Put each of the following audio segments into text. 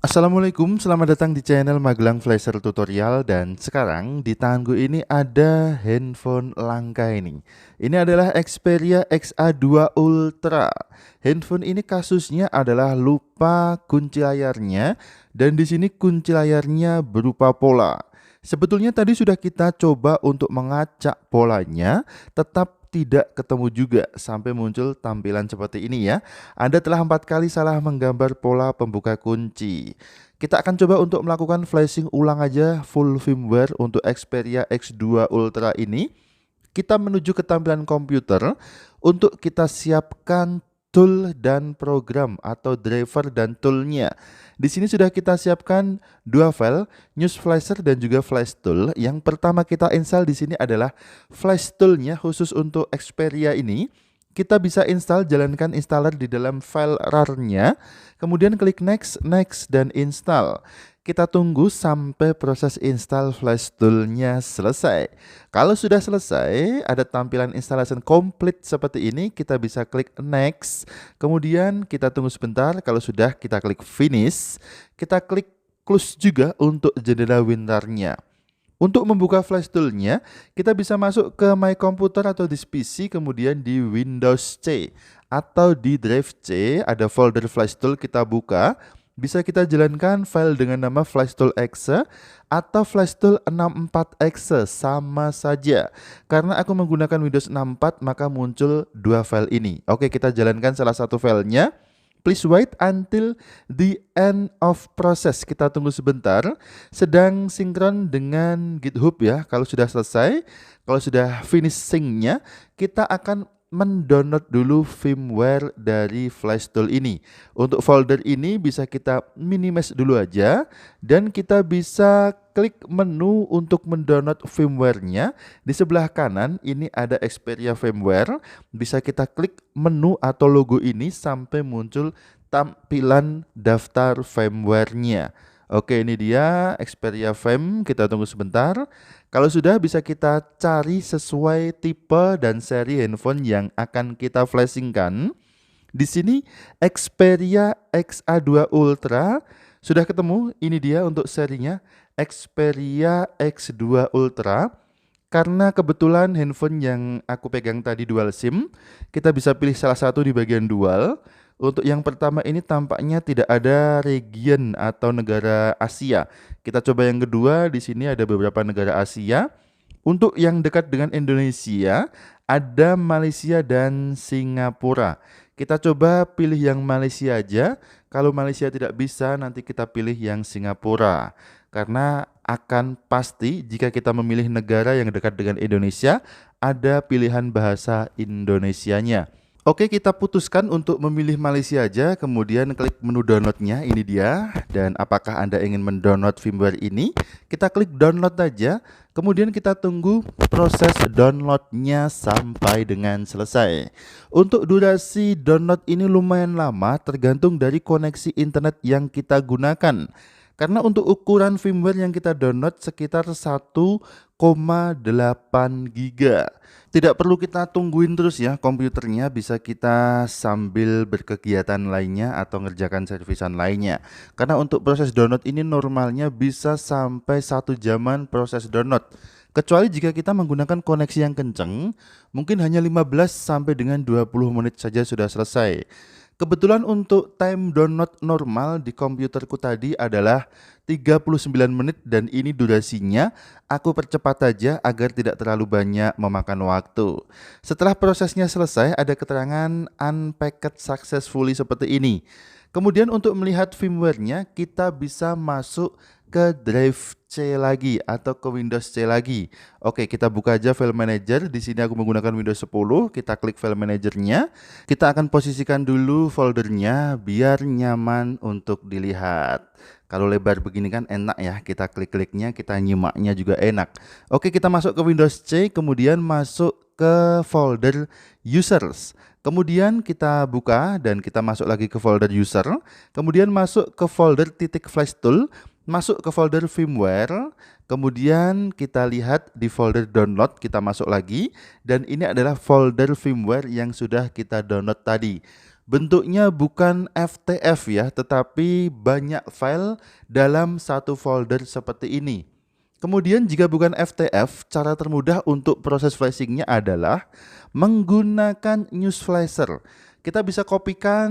Assalamualaikum, selamat datang di channel Magelang Flasher Tutorial. Dan sekarang di tanganku ini ada handphone langka ini. Ini adalah Xperia XA2 Ultra. Handphone ini kasusnya adalah lupa kunci layarnya, dan di sini kunci layarnya berupa pola. Sebetulnya tadi sudah kita coba untuk mengacak polanya, tetap tidak ketemu juga sampai muncul tampilan seperti ini ya. Anda telah 4 kali salah menggambar pola pembuka kunci. Kita akan coba untuk melakukan flashing ulang aja full firmware untuk Xperia X2 Ultra ini. Kita menuju ke tampilan komputer untuk kita siapkan tool dan program atau driver dan toolnya. Di sini sudah kita siapkan dua file, News Flasher dan juga Flash Tool. Yang pertama kita install di sini adalah Flash Toolnya khusus untuk Xperia ini. Kita bisa install, jalankan installer di dalam file RAR-nya, kemudian klik next, next, dan install. Kita tunggu sampai proses install Flash Tool-nya selesai. Kalau sudah selesai, ada tampilan installation complete seperti ini, kita bisa klik next. Kemudian kita tunggu sebentar, kalau sudah kita klik finish. Kita klik close juga untuk jendela WinRAR-nya. Untuk membuka Flash Tool-nya, kita bisa masuk ke My Computer atau di PC, kemudian di Windows C atau di Drive C, ada folder Flash Tool, kita buka. Bisa kita jalankan file dengan nama Flash Tool Exe atau Flash Tool 64 Exe, sama saja. Karena aku menggunakan Windows 64, maka muncul dua file ini. Oke, kita jalankan salah satu filenya. Please wait until the end of process. Kita tunggu sebentar. Sedang sinkron dengan GitHub ya. Kalau sudah selesai, kalau sudah finishingnya, kita akan mendownload dulu firmware dari Flash Tool ini. Untuk folder ini bisa kita minimize dulu aja, dan kita bisa klik menu untuk mendownload firmware-nya. Di sebelah kanan ini ada Xperia firmware, bisa kita klik menu atau logo ini sampai muncul tampilan daftar firmware-nya. Oke, ini dia Xperia Fem, kita tunggu sebentar. Kalau sudah, bisa kita cari sesuai tipe dan seri handphone yang akan kita flashingkan. Di sini Xperia XA2 Ultra sudah ketemu. Ini dia untuk serinya, Xperia X2 Ultra. Karena kebetulan handphone yang aku pegang tadi dual SIM, kita bisa pilih salah satu di bagian dual. Untuk yang pertama ini tampaknya tidak ada region atau negara Asia. Kita coba yang kedua, di sini ada beberapa negara Asia. Untuk yang dekat dengan Indonesia, ada Malaysia dan Singapura. Kita coba pilih yang Malaysia aja. Kalau Malaysia tidak bisa, nanti kita pilih yang Singapura. Karena akan pasti jika kita memilih negara yang dekat dengan Indonesia, ada pilihan bahasa Indonesianya. Oke, kita putuskan untuk memilih Malaysia aja, kemudian klik menu downloadnya, ini dia. Dan apakah Anda ingin mendownload firmware ini? Kita klik download aja, kemudian kita tunggu proses downloadnya sampai dengan selesai. Untuk durasi download ini lumayan lama, tergantung dari koneksi internet yang kita gunakan. Karena untuk ukuran firmware yang kita download sekitar 1,8 giga. Tidak perlu kita tungguin terus ya komputernya, bisa kita sambil berkegiatan lainnya atau ngerjakan servisan lainnya. Karena untuk proses download ini normalnya bisa sampai 1 jaman proses download. Kecuali jika kita menggunakan koneksi yang kenceng, mungkin hanya 15 sampai dengan 20 menit saja sudah selesai. Kebetulan untuk time download normal di komputerku tadi adalah 39 menit, dan ini durasinya aku percepat aja agar tidak terlalu banyak memakan waktu. Setelah prosesnya selesai, ada keterangan unpacked successfully seperti ini. Kemudian untuk melihat firmware-nya, kita bisa masuk ke Drive C lagi atau ke Windows C lagi. Oke, kita buka aja File Manager. Di sini aku menggunakan Windows 10. Kita klik File Manager-nya. Kita akan posisikan dulu foldernya biar nyaman untuk dilihat. Kalau lebar begini kan enak ya, kita klik-kliknya, kita nyimaknya juga enak. Oke, kita masuk ke Windows C, kemudian masuk ke folder Users. Kemudian kita buka dan kita masuk lagi ke folder User. Kemudian masuk ke folder titik Flash Tool. Masuk ke folder firmware, kemudian kita lihat di folder download, kita masuk lagi, dan ini adalah folder firmware yang sudah kita download tadi. Bentuknya bukan FTF ya, tetapi banyak file dalam satu folder seperti ini. Kemudian jika bukan FTF, cara termudah untuk proses flashingnya adalah menggunakan Newsflasher. Kita bisa kopikan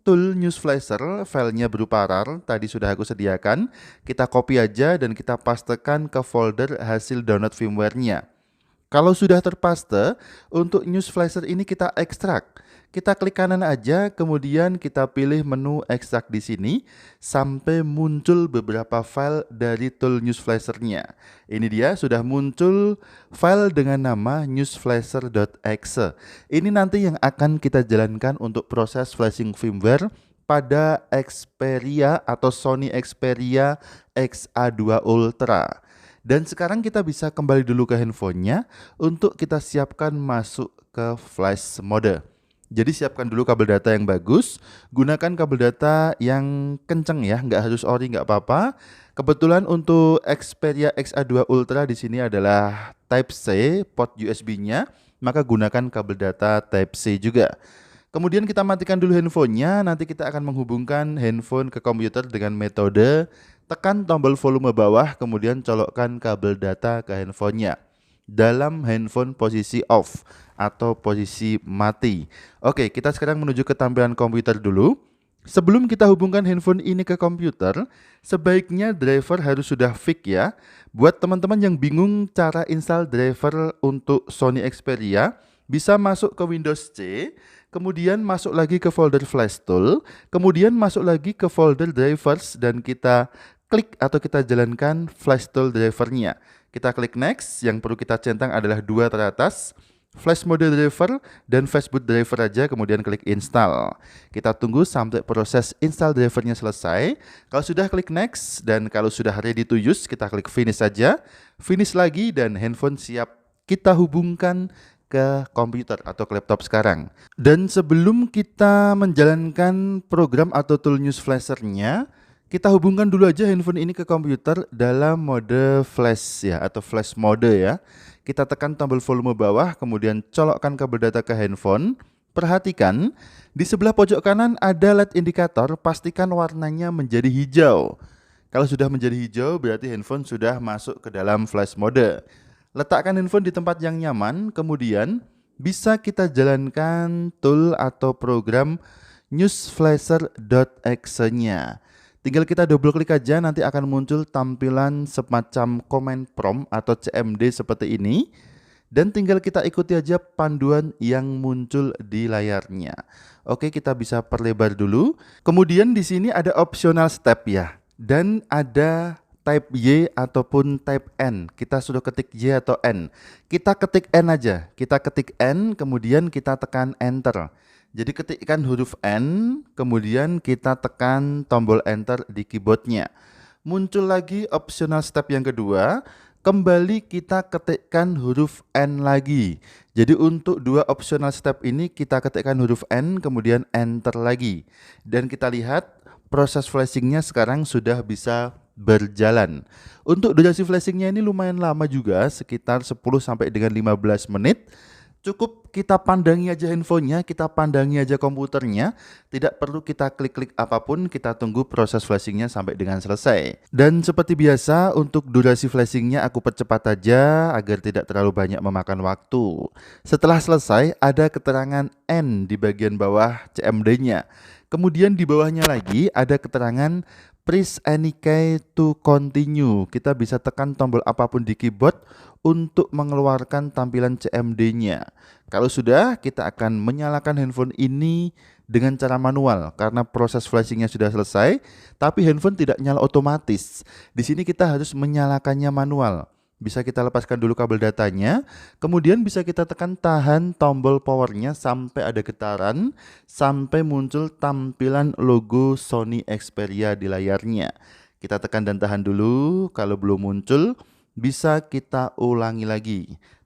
tool Newsflasher, filenya berupa RAR, tadi sudah aku sediakan. Kita copy aja dan kita pastekan ke folder hasil download firmware-nya. Kalau sudah terpaste, untuk Newsflasher ini kita ekstrak. Kita klik kanan aja, kemudian kita pilih menu ekstrak di sini sampai muncul beberapa file dari tool Newsflasher-nya. Ini dia sudah muncul file dengan nama newsflasher.exe. Ini nanti yang akan kita jalankan untuk proses flashing firmware pada Xperia atau Sony Xperia XA2 Ultra. Dan sekarang kita bisa kembali dulu ke handphonenya untuk kita siapkan masuk ke flash mode. Jadi siapkan dulu kabel data yang bagus, gunakan kabel data yang kenceng ya, nggak harus ori nggak apa-apa. Kebetulan untuk Xperia XA2 Ultra di sini adalah Type C, port USB-nya, maka gunakan kabel data Type C juga. Kemudian kita matikan dulu handphonenya, nanti kita akan menghubungkan handphone ke komputer dengan metode tekan tombol volume bawah, kemudian colokkan kabel data ke handphonenya dalam handphone posisi off atau posisi mati. Oke, kita sekarang menuju ke tampilan komputer dulu. Sebelum kita hubungkan handphone ini ke komputer, sebaiknya driver harus sudah fix ya. Buat teman-teman yang bingung cara install driver untuk Sony Xperia, bisa masuk ke Windows C, kemudian masuk lagi ke folder Flash Tool, kemudian masuk lagi ke folder drivers dan kita klik atau kita jalankan Flash Tool drivernya. Kita klik next, yang perlu kita centang adalah dua teratas, Flash Mode Driver dan Facebook Driver aja, kemudian klik install. Kita tunggu sampai proses install drivernya selesai. Kalau sudah klik next dan kalau sudah ready to use, kita klik finish saja. Finish lagi dan handphone siap kita hubungkan ke komputer atau ke laptop sekarang. Dan sebelum kita menjalankan program atau tool Newsflasher-nya, kita hubungkan dulu aja handphone ini ke komputer dalam mode flash ya, atau flash mode ya. Kita tekan tombol volume bawah, kemudian colokkan kabel data ke handphone. Perhatikan, di sebelah pojok kanan ada LED indikator, pastikan warnanya menjadi hijau. Kalau sudah menjadi hijau, berarti handphone sudah masuk ke dalam flash mode. Letakkan handphone di tempat yang nyaman, kemudian bisa kita jalankan tool atau program Newsflasher.exe-nya. Tinggal kita double klik aja, nanti akan muncul tampilan semacam command prompt atau CMD seperti ini. Dan tinggal kita ikuti aja panduan yang muncul di layarnya. Oke, kita bisa perlebar dulu. Kemudian di sini ada optional step ya. Dan ada type Y ataupun type N. Kita sudah ketik Y atau N. Kita ketik N aja. Kita ketik N, kemudian kita tekan enter. Jadi ketikkan huruf N, kemudian kita tekan tombol enter di keyboardnya. Muncul lagi optional step yang kedua, kembali kita ketikkan huruf N lagi. Jadi untuk dua optional step ini kita ketikkan huruf N, kemudian enter lagi. Dan kita lihat proses flashingnya sekarang sudah bisa berjalan. Untuk durasi flashingnya ini lumayan lama juga, sekitar 10 sampai dengan 15 menit. Cukup kita pandangi aja handphonenya, kita pandangi aja komputernya, tidak perlu kita klik-klik apapun, kita tunggu proses flashingnya sampai dengan selesai. Dan seperti biasa untuk durasi flashingnya aku percepat aja agar tidak terlalu banyak memakan waktu. Setelah selesai ada keterangan N di bagian bawah CMD-nya. Kemudian di bawahnya lagi ada keterangan press any key to continue. Kita bisa tekan tombol apapun di keyboard untuk mengeluarkan tampilan CMD-nya. Kalau sudah, kita akan menyalakan handphone ini dengan cara manual karena proses flashingnya sudah selesai, tapi handphone tidak nyala otomatis. Di sini kita harus menyalakannya manual. Bisa kita lepaskan dulu kabel datanya, kemudian bisa kita tekan tahan tombol powernya sampai ada getaran, sampai muncul tampilan logo Sony Xperia di layarnya. Kita tekan dan tahan dulu, kalau belum muncul, bisa kita ulangi lagi.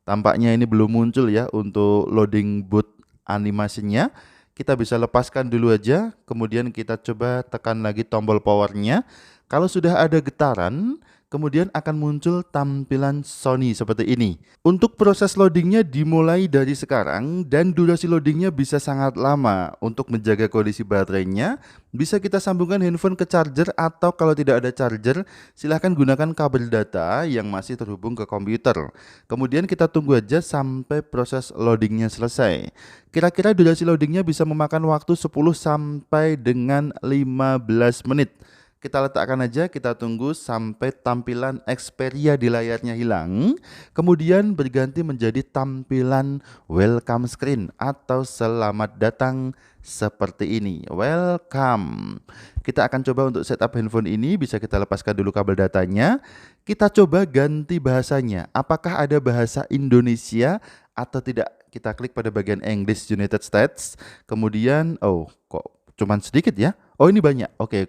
Tampaknya ini belum muncul ya untuk loading boot animasinya. Kita bisa lepaskan dulu aja, kemudian kita coba tekan lagi tombol powernya. Kalau sudah ada getaran, kemudian akan muncul tampilan Sony seperti ini. Untuk proses loadingnya dimulai dari sekarang dan durasi loadingnya bisa sangat lama. Untuk menjaga kondisi baterainya, bisa kita sambungkan handphone ke charger atau kalau tidak ada charger, silahkan gunakan kabel data yang masih terhubung ke komputer. Kemudian kita tunggu aja sampai proses loadingnya selesai. Kira-kira durasi loadingnya bisa memakan waktu 10 sampai dengan 15 menit. Kita letakkan aja, kita tunggu sampai tampilan Xperia di layarnya hilang, kemudian berganti menjadi tampilan welcome screen atau selamat datang seperti ini. Welcome. Kita akan coba untuk setup handphone ini, bisa kita lepaskan dulu kabel datanya. Kita coba ganti bahasanya. Apakah ada bahasa Indonesia atau tidak? Kita klik pada bagian English United States. Kemudian, kok cuman sedikit ya? Oh, ini banyak. Oke.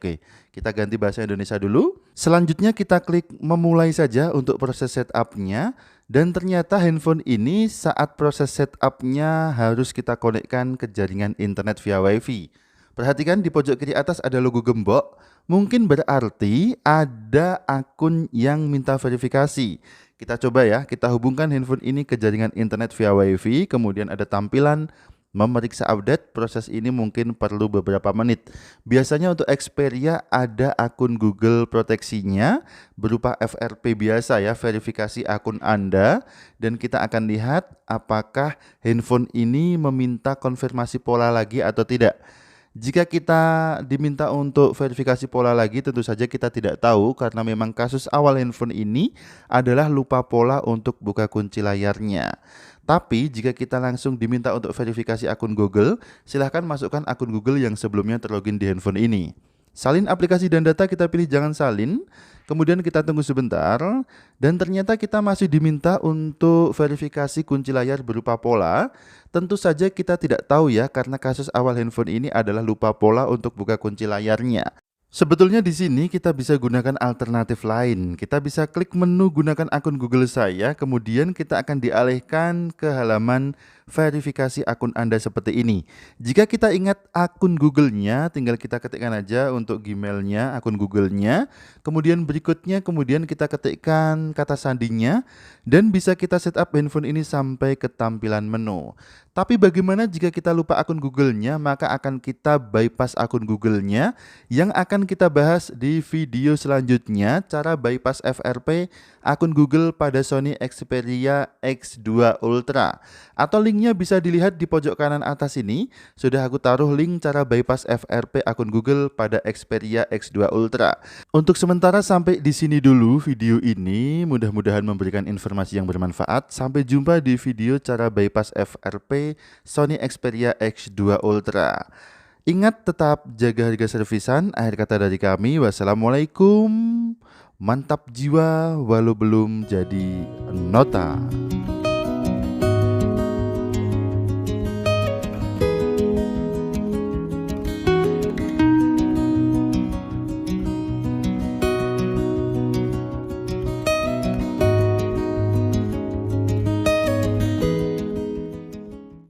Kita ganti bahasa Indonesia dulu. Selanjutnya kita klik memulai saja untuk proses setupnya. Dan ternyata handphone ini saat proses setupnya harus kita konekkan ke jaringan internet via WiFi. Perhatikan di pojok kiri atas ada logo gembok. Mungkin berarti ada akun yang minta verifikasi. Kita coba ya, kita hubungkan handphone ini ke jaringan internet via WiFi. Kemudian ada tampilan memeriksa update. Proses ini mungkin perlu beberapa menit. Biasanya untuk Xperia ada akun Google proteksinya berupa FRP biasa ya, verifikasi akun Anda, dan kita akan lihat apakah handphone ini meminta konfirmasi pola lagi atau tidak. Jika kita diminta untuk verifikasi pola lagi, tentu saja kita tidak tahu karena memang kasus awal handphone ini adalah lupa pola untuk buka kunci layarnya. Tapi jika kita langsung diminta untuk verifikasi akun Google, silahkan masukkan akun Google yang sebelumnya terlogin di handphone ini. Salin aplikasi dan data kita pilih jangan salin, kemudian kita tunggu sebentar, dan ternyata kita masih diminta untuk verifikasi kunci layar berupa pola. Tentu saja kita tidak tahu ya, karena kasus awal handphone ini adalah lupa pola untuk buka kunci layarnya. Sebetulnya di sini kita bisa gunakan alternatif lain. Kita bisa klik menu gunakan akun Google saya, kemudian kita akan dialihkan ke halaman verifikasi akun Anda seperti ini. Jika kita ingat akun Google-nya, tinggal kita ketikkan aja untuk Gmail-nya, akun Google-nya. Kemudian berikutnya, kita ketikkan kata sandinya, dan bisa kita setup handphone ini sampai ke tampilan menu. Tapi bagaimana jika kita lupa akun Google-nya, maka akan kita bypass akun Google-nya yang akan kita bahas di video selanjutnya, cara bypass FRP akun Google pada Sony Xperia X2 Ultra. Atau linknya bisa dilihat di pojok kanan atas ini, sudah aku taruh link cara bypass FRP akun Google pada Xperia X2 Ultra. Untuk sementara sampai di sini dulu video ini, mudah-mudahan memberikan informasi yang bermanfaat. Sampai jumpa di video cara bypass FRP Sony Xperia X2 Ultra. Ingat tetap jaga harga servisan. Akhir kata dari kami, wassalamualaikum. Mantap jiwa walau belum jadi nota.